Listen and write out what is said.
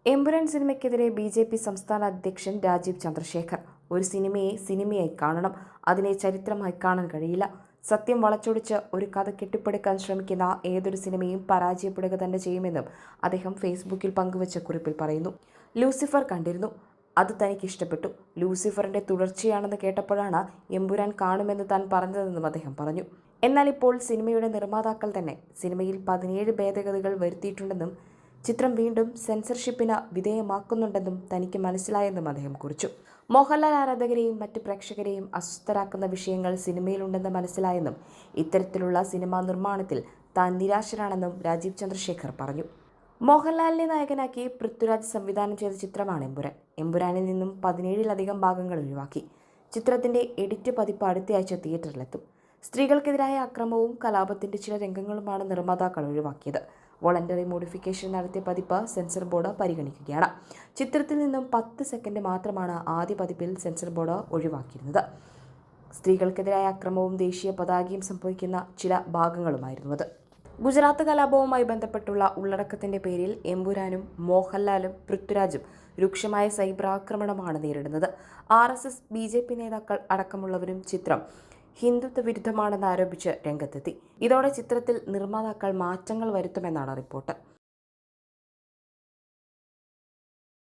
Empuraan സിനിമയ്ക്കെതിരെ BJP. സംസ്ഥാന അധ്യക്ഷൻ രാജീവ് ചന്ദ്രശേഖർ. ഒരു സിനിമയെ സിനിമയായി കാണണം, അതിനെ ചരിത്രമായി കാണാൻ കഴിയില്ല. സത്യം വളച്ചൊടിച്ച് ഒരു കഥ കെട്ടിപ്പടുക്കാൻ ശ്രമിക്കുന്ന ഏതൊരു സിനിമയും പരാജയപ്പെടുക തന്നെ ചെയ്യുമെന്നും അദ്ദേഹം ഫേസ്ബുക്കിൽ പങ്കുവച്ച കുറിപ്പിൽ പറയുന്നു. ലൂസിഫർ കണ്ടിരുന്നു, അത് തനിക്ക് ഇഷ്ടപ്പെട്ടു. ലൂസിഫറിന്റെ തുടർച്ചയാണെന്ന് കേട്ടപ്പോഴാണ് എമ്പുരാൻ കാണുമെന്ന് താൻ പറഞ്ഞതെന്നും അദ്ദേഹം പറഞ്ഞു. എന്നാൽ ഇപ്പോൾ സിനിമയുടെ നിർമ്മാതാക്കൾ തന്നെ സിനിമയിൽ 17 ഭേദഗതികൾ വരുത്തിയിട്ടുണ്ടെന്നും ചിത്രം വീണ്ടും സെൻസർഷിപ്പിന് വിധേയമാക്കുന്നുണ്ടെന്നും തനിക്ക് മനസ്സിലായെന്നും അദ്ദേഹം കുറിച്ചു. മോഹൻലാൽ ആരാധകരെയും മറ്റ് പ്രേക്ഷകരെയും അസ്വസ്ഥരാക്കുന്ന വിഷയങ്ങൾ സിനിമയിലുണ്ടെന്ന് മനസ്സിലായെന്നും ഇത്തരത്തിലുള്ള സിനിമാ നിർമ്മാണത്തിൽ താൻ നിരാശനാണെന്നും രാജീവ് ചന്ദ്രശേഖർ പറഞ്ഞു. മോഹൻലാലിനെ നായകനാക്കി പൃഥ്വിരാജ് സംവിധാനം ചെയ്ത ചിത്രമാണ് എമ്പുരാൻ. എമ്പുരാനിൽ നിന്നും 17-ലധികം ഭാഗങ്ങൾ ഒഴിവാക്കി. ചിത്രത്തിന്റെ എഡിറ്റ് പതിപ്പ് അടുത്തയാഴ്ച തിയേറ്ററിലെത്തും. സ്ത്രീകൾക്കെതിരായ അക്രമവും കലാപത്തിന്റെ ചില രംഗങ്ങളുമാണ് നിർമ്മാതാക്കൾ ഒഴിവാക്കിയത്. വോളണ്ടറി മോഡിഫിക്കേഷൻ നടത്തിയ പതിപ്പ് സെൻസർ ബോർഡ് പരിഗണിക്കുകയാണ്. ചിത്രത്തിൽ നിന്നും 10 സെക്കൻഡ് മാത്രമാണ് ആദ്യ പതിപ്പിൽ സെൻസർ ബോർഡ് ഒഴിവാക്കിയിരുന്നത്. സ്ത്രീകൾക്കെതിരായ അക്രമവും ദേശീയ പതാകയും സംഭവിക്കുന്ന ചില ഭാഗങ്ങളുമായിരുന്നു അത്. ഗുജറാത്ത് കലാപവുമായി ബന്ധപ്പെട്ടുള്ള ഉള്ളടക്കത്തിന്റെ പേരിൽ എമ്പുരാനും മോഹൻലാലും പൃഥ്വിരാജും രൂക്ഷമായ സൈബർ ആക്രമണമാണ് നേരിടുന്നത്. RSS, BJP നേതാക്കൾ അടക്കമുള്ളവരും ചിത്രം ഹിന്ദുത്വ വിരുദ്ധമാണെന്ന് ആരോപിച്ച് രംഗത്തെത്തി. ഇതോടെ ചിത്രത്തിൽ നിർമ്മാതാക്കൾ മാറ്റങ്ങൾ വരുത്തുമെന്നാണ് റിപ്പോർട്ട്.